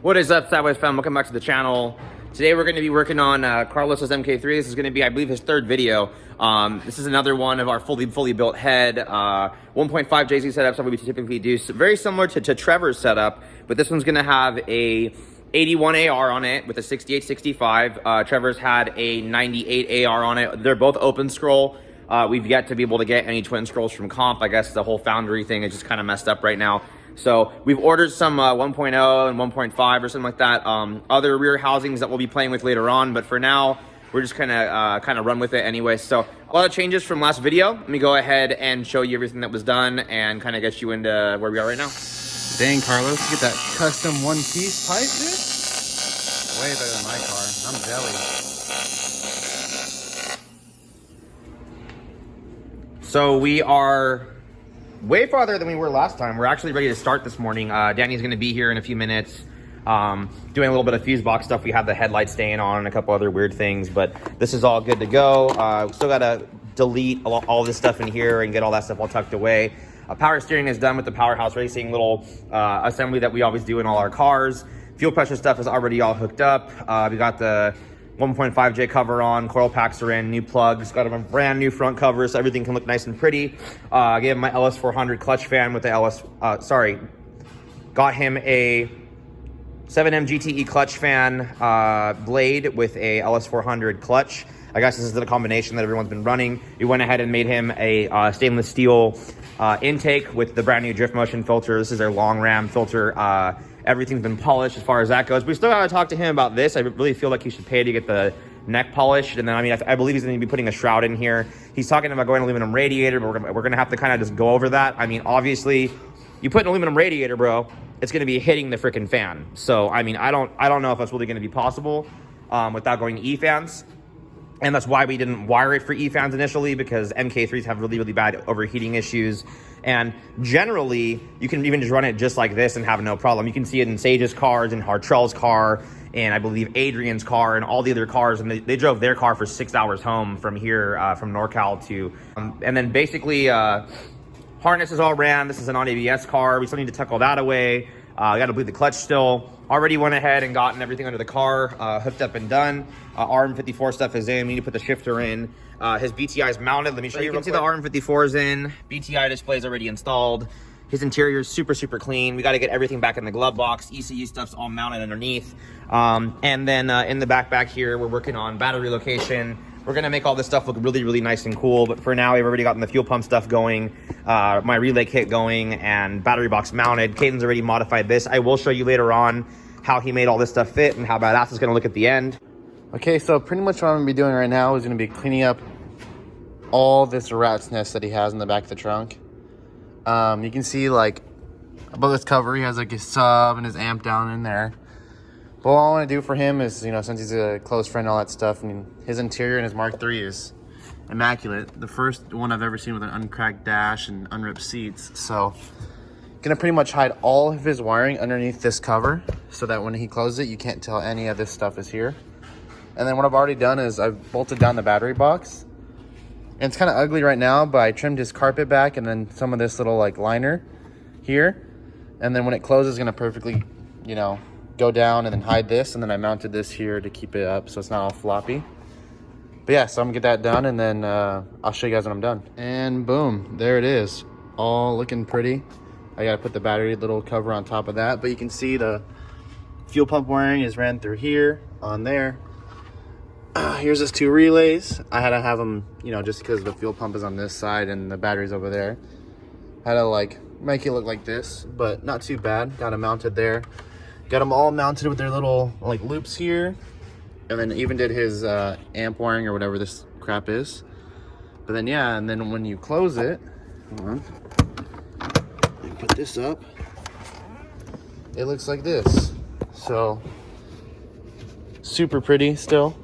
What is up, Sideways fam? Welcome back to the channel. Today we're going to be working on Carlos's Mk3. This is going to be, I believe, his third video. This is another one of our fully built head 1.5 JZ setups that we typically do. So very similar to Trevor's setup, but this one's going to have a 81 AR on it with a 68-65. Trevor's had a 98 AR on it. They're both open scroll. We've yet to be able to get any twin scrolls from comp. I guess the whole foundry thing is just kind of messed up right now. So we've ordered some 1.0 and 1.5 or something like that. Other rear housings that we'll be playing with later on, but for now, we're just kind of run with it anyway. So a lot of changes from last video. Let me go ahead and show you everything that was done and kind of get you into where we are right now. Dang, Carlos, you get that custom one-piece pipe, dude? Way better than my car. I'm jelly. So we are way farther than we were last time. We're actually ready to start this morning. Danny's going to be here in a few minutes, doing a little bit of fuse box stuff. We have the headlights staying on and a couple other weird things, but this is all good to go. Still got to delete all this stuff in here and get all that stuff all tucked away. Power steering is done with the Powerhouse Racing little assembly that we always do in all our cars. Fuel pressure stuff is already all hooked up. We got the 1.5J cover on, coil packs are in, new plugs, got a brand new front cover so everything can look nice and pretty. Gave him my LS400 clutch fan with the got him a 7M GTE clutch fan blade with a LS400 clutch. I guess this is the combination that everyone's been running. We went ahead and made him a stainless steel intake with the brand new drift motion filter. This is their long ram filter. Everything's been polished as far as that goes. We still got to talk to him about this. I really feel like he should pay to get the neck polished. And then, I believe he's going to be putting a shroud in here. He's talking about going aluminum radiator, but we're going to have to kind of just go over that. I mean, obviously, you put an aluminum radiator, bro, it's going to be hitting the freaking fan. So, I mean, I don't know if that's really going to be possible without going to E-fans. And that's why we didn't wire it for E-fans initially, because Mk3s have really bad overheating issues. And generally, you can even just run it just like this and have no problem. You can see it in Sage's cars, and Hartrell's car, and I believe Adrian's car, and all the other cars. And they drove their car for 6 hours home from here, from NorCal to... and then basically, harness is all ran. This is a non-ABS car. We still need to tuck all that away. Got to bleed the clutch still. Already went ahead and gotten everything under the car hooked up and done. RM54 stuff is in. We need to put the shifter in. His BTI is mounted. Let me show you. You can see the RM54 is in. BTI display is already installed. His interior is super clean. We got to get everything back in the glove box. ECU stuff's all mounted underneath. And then in the back here, we're working on battery location. We're gonna make all this stuff look really nice and cool, but for now, we've already gotten the fuel pump stuff going, my relay kit going, and battery box mounted. Caden's already modified this. I will show you later on how he made all this stuff fit and how badass it's gonna look at the end. Okay, so pretty much what I'm gonna be doing right now is gonna be cleaning up all this rat's nest that he has in the back of the trunk. You can see, like, above this cover, he has like his sub and his amp down in there. But all I want to do for him is, you know, since he's a close friend and all that stuff, I mean, his interior and his Mk3 is immaculate. The first one I've ever seen with an uncracked dash and unripped seats. So, gonna pretty much hide all of his wiring underneath this cover so that when he closes it, you can't tell any of this stuff is here. And then what I've already done is I've bolted down the battery box. And it's kind of ugly right now, but I trimmed his carpet back and then some of this little, like, liner here. And then when it closes, it's gonna perfectly, you know, go down and then hide this, and then I mounted this here to keep it up so it's not all floppy. But yeah, so I'm gonna get that done, and then I'll show you guys when I'm done. And boom, there it is, all looking pretty. I gotta put the battery little cover on top of that, but you can see the fuel pump wiring is ran through here, on there. Here's his two relays. I had to have them, you know, just because the fuel pump is on this side and the battery's over there. I had to, like, make it look like this, but not too bad. Got it mounted there. Got them all mounted with their little, like, loops here. And then even did his amp wiring or whatever this crap is. But then, yeah, and then when you close it, hold on, and put this up, it looks like this. So, super pretty still.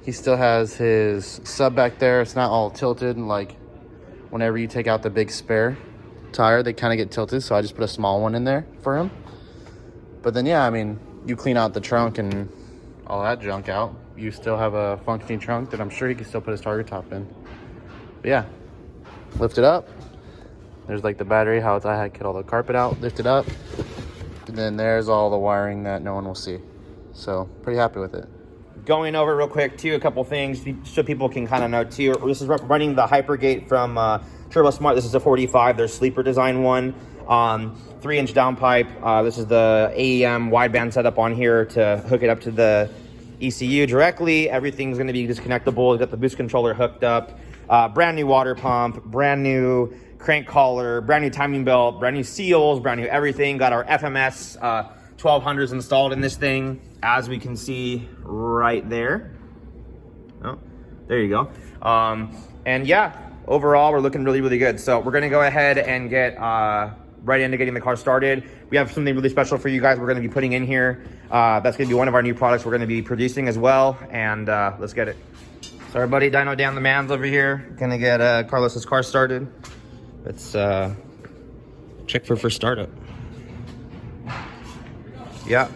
He still has his sub back there. It's not all tilted, and, like, whenever you take out the big spare tire, they kind of get tilted, so I just put a small one in there for him. But then, yeah, I mean, you clean out the trunk and all that junk out, you still have a functioning trunk that I'm sure he can still put his target top in. But yeah, lift it up. There's like the battery, how I had to get all the carpet out, lift it up. then there's all the wiring that no one will see. So pretty happy with it. Going over real quick too, a couple things so people can kind of know too. This is running the Hypergate from Turbo Smart. This is a 45, their sleeper design one. 3-inch downpipe. This is the AEM wideband setup on here to hook it up to the ECU directly. Everything's going to be disconnectable. We've got the boost controller hooked up. Brand new water pump, brand new crank collar, brand new timing belt, brand new seals, brand new everything. Got our FMS 1200s installed in this thing, as we can see right there. Oh, there you go. And yeah, overall, we're looking really, really good. So we're going to go ahead and get right into getting the car started. We have something really special for you guys we're going to be putting in here. That's going to be one of our new products we're going to be producing as well. And let's get it. So our buddy Dyno Dan the Man's over here. Going to get Carlos's car started. Let's check for first startup. Yeah.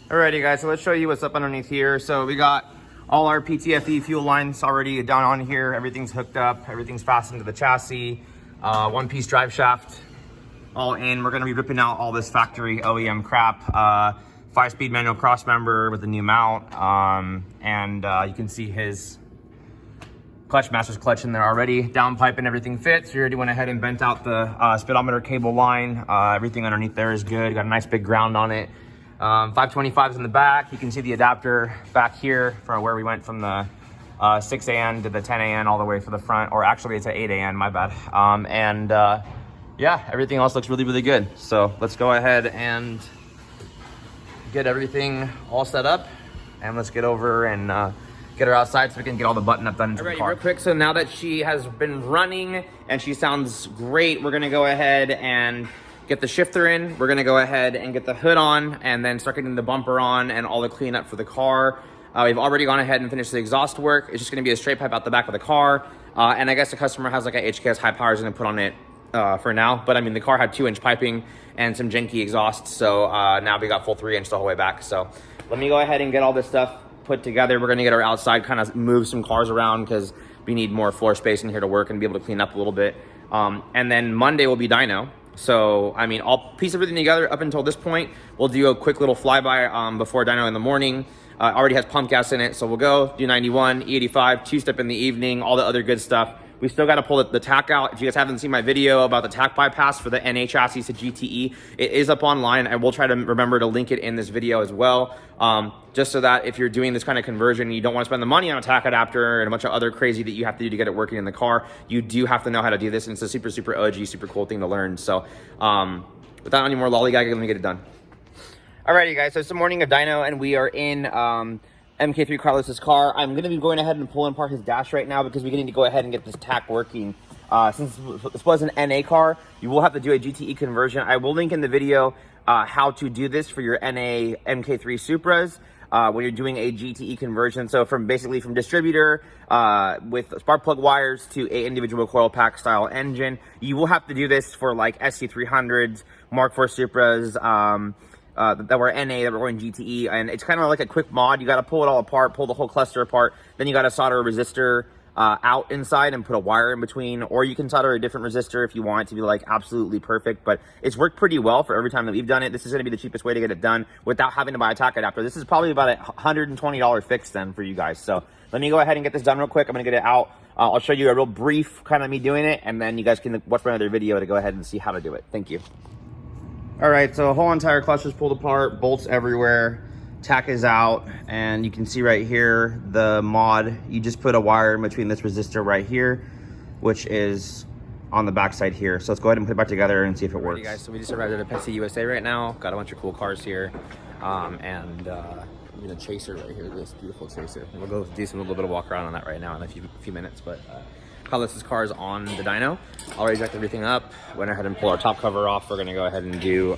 Alrighty guys, so let's show you what's up underneath here. So we got all our PTFE fuel lines already down on here. Everything's hooked up, everything's fastened to the chassis. One-piece drive shaft all in. We're gonna be ripping out all this factory OEM crap. 5-speed manual cross member with the new mount. And you can see his clutch master's clutch in there already. Downpipe and everything fits. We already went ahead and bent out the speedometer cable line. Everything underneath there is good. Got a nice big ground on it. 525s in the back. You can see the adapter back here for where we went from the 6 AN to the 10 AN all the way for the front, or actually it's an 8 AN, my bad. Yeah, everything else looks really, really good. So let's go ahead and get everything all set up, and let's get over and get her outside so we can get all the button up done into the car. Real quick, so now that she has been running and she sounds great, we're gonna go ahead and get the shifter in. We're gonna go ahead and get the hood on and then start getting the bumper on and all the cleanup for the car. We've already gone ahead and finished the exhaust work. It's just gonna be a straight pipe out the back of the car. And I guess the customer has like a HKS high power is gonna put on it for now. But I mean, the car had 2-inch piping and some janky exhaust. So now we got full 3-inch the whole way back. So let me go ahead and get all this stuff put together. We're gonna get our outside, kind of move some cars around because we need more floor space in here to work and be able to clean up a little bit. And then Monday will be dyno. So, I mean, I'll piece everything together up until this point. We'll do a quick little flyby before dyno in the morning. Already has pump gas in it, so we'll go do 91, E85, 2-step in the evening, all the other good stuff. We still got to pull the tack out. If you guys haven't seen my video about the tack bypass for the NA chassis to GTE, it is up online. I will try to remember to link it in this video as well, just so that if you're doing this kind of conversion, you don't want to spend the money on a tack adapter and a bunch of other crazy that you have to do to get it working in the car. You do have to know how to do this, and it's a super, super OG, super cool thing to learn. So without any more lollygagging, let me get it done. Alrighty guys, so it's the morning of dyno and we are in Mk3 Carlos's car. I'm going to be going ahead and pulling apart his dash right now because we need to go ahead and get this tack working. Since this was an NA car, you will have to do a GTE conversion. I will link in the video how to do this for your NA Mk3 Supras when you're doing a GTE conversion. So from distributor with spark plug wires to a individual coil pack style engine. You will have to do this for like SC300s, Mark IV Supras, that were NA, that were going GTE, and it's kind of like a quick mod. You got to pull it all apart, pull the whole cluster apart, then you got to solder a resistor out inside and put a wire in between, or you can solder a different resistor if you want it to be like absolutely perfect. But it's worked pretty well for every time that we've done it. This is going to be the cheapest way to get it done without having to buy a tack adapter. This is probably about a $120 fix then for you guys. So let me go ahead and get this done real quick. I'm going to get it out. I'll show you a real brief kind of me doing it, and then you guys can watch my other video to go ahead and see how to do it. Thank you. All right, so the whole entire clutch is pulled apart, bolts everywhere, tack is out, and you can see right here the mod. You just put a wire in between this resistor right here, which is on the back side here. So let's go ahead and put it back together and see if it works. Alrighty guys, so we just arrived at Pepsi USA right now. Got a bunch of cool cars here, and even a Chaser right here, this beautiful Chaser. We'll go do a little bit of walk around on that right now in a few minutes, but Carlos's car is on the dyno. Already jacked everything up. Went ahead and pulled our top cover off. We're gonna go ahead and do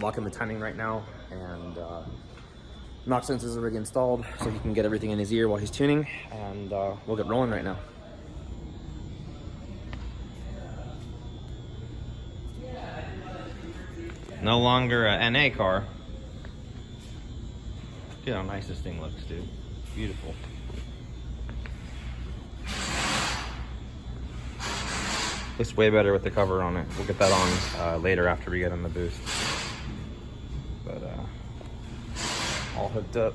lock in the timing right now, and knock sensors are already installed so he can get everything in his ear while he's tuning, and we'll get rolling right now. No longer a NA car. Look how nice this thing looks, dude. Beautiful. Looks way better with the cover on it. We'll get that on later after we get on the boost. But all hooked up.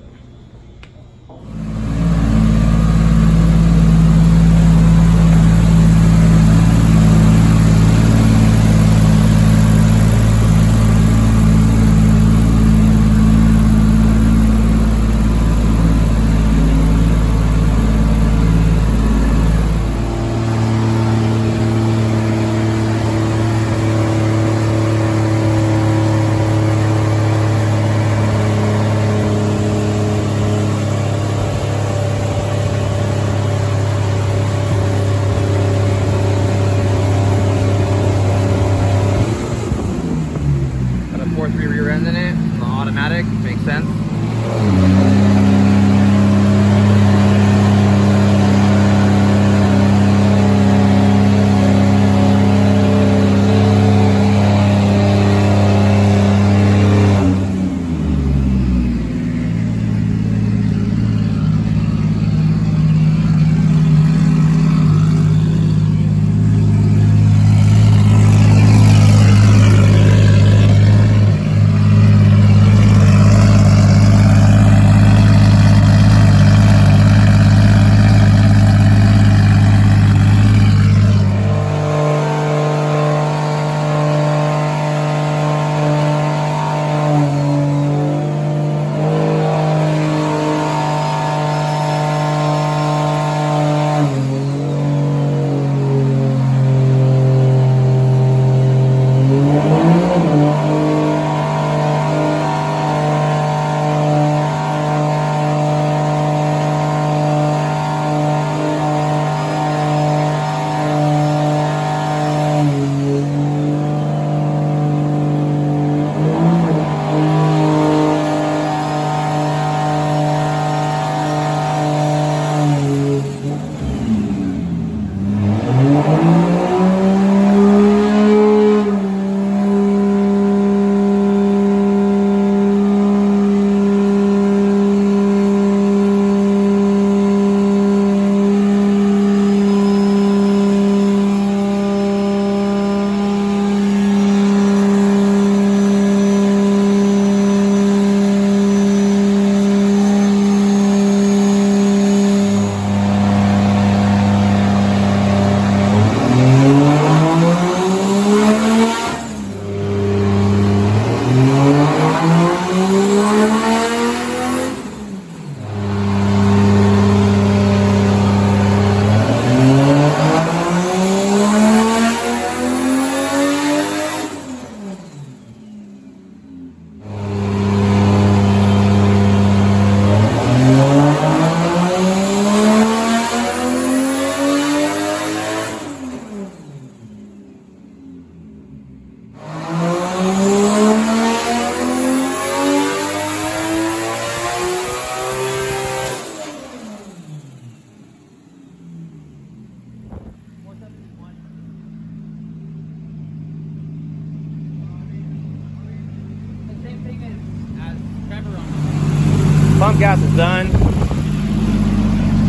Pump gas is done.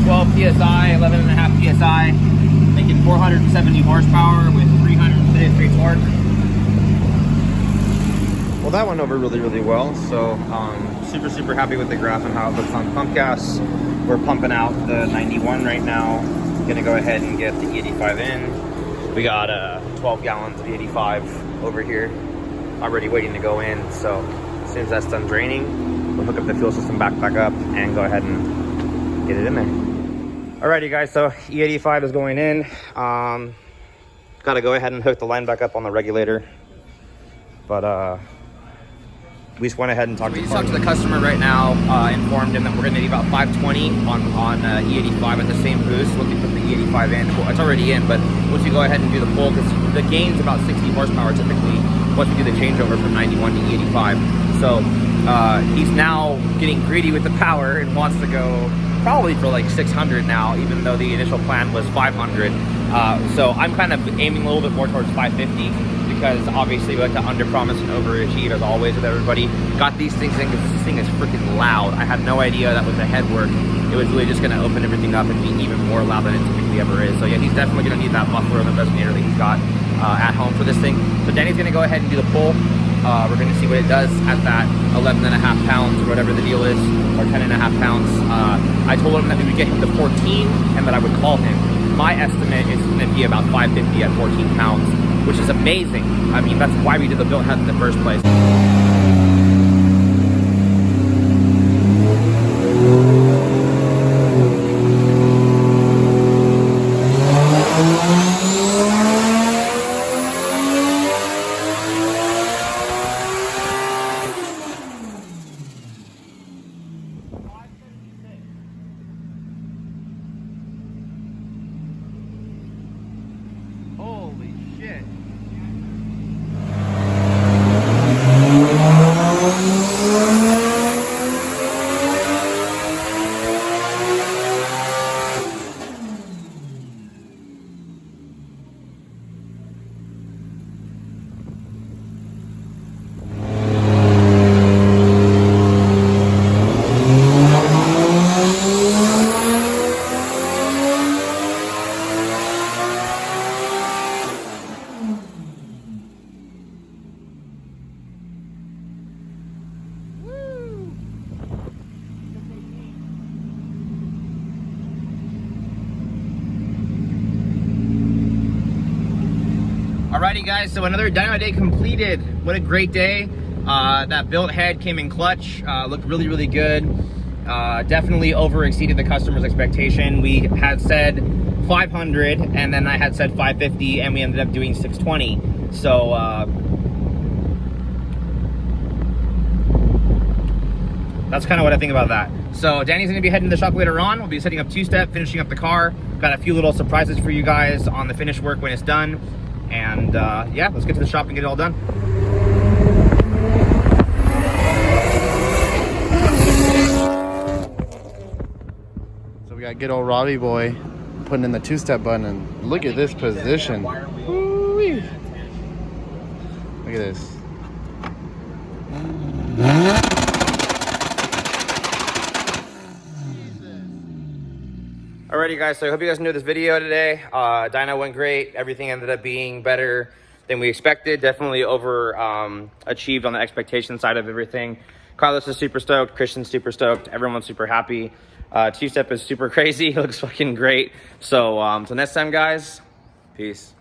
12 psi, 11.5 psi, making 470 horsepower with 333 torque. Well, that went over really, really well. So super happy with the graph and how it looks on pump gas. We're pumping out the 91 right now. Gonna go ahead and get the E85 in. We got 12 gallons of E85 over here already waiting to go in. So as soon as that's done draining, we'll hook up the fuel system back up and go ahead and get it in there. Alrighty guys, so E85 is going in. Gotta go ahead and hook the line back up on the regulator. But we just went ahead and talked to the customer right now, informed him that we're going to be about 520 on E85 at the same boost. Once we put the E85 in, well, it's already in, but once we go ahead and do the pull, because the gain's about 60 horsepower typically once we do the changeover from 91 to E85. So he's now getting greedy with the power and wants to go probably for like 600 now, even though the initial plan was 500. So I'm kind of aiming a little bit more towards 550. Because obviously we like to under-promise and overachieve as always with everybody. Got these things in because this thing is freaking loud. I had no idea that was the head work. It was really just going to open everything up and be even more loud than it typically ever is. So yeah, he's definitely going to need that muffler and the resonator that he's got at home for this thing. So Danny's going to go ahead and do the pull. We're going to see what it does at that 11.5 pounds or whatever the deal is, or 10.5 pounds. I told him that we would get him to 14 and that I would call him. My estimate is going to be about 550 at 14 pounds. Which is amazing. I mean, that's why we did the build head in the first place. Holy shit. Alrighty guys, so another dyno day completed. What a great day. That built head came in clutch, looked really, really good. Definitely over exceeded the customer's expectation. We had said 500 and then I had said 550 and we ended up doing 620. So that's kind of what I think about that. So Danny's gonna be heading to the shop later on. We'll be setting up two-step, finishing up the car. Got a few little surprises for you guys on the finish work when it's done. And yeah, let's get to the shop and get it all done. So we got good old Robbie boy putting in the two-step button, and look at this position. Woo-wee. Look at this. Alrighty guys, so I hope you guys enjoyed this video today. Dyno went great. Everything ended up being better than we expected. Definitely over achieved on the expectation side of everything. Carlos is super stoked. Christian's super stoked. Everyone's super happy. Two-step is super crazy. It looks fucking great. So, so next time guys, peace.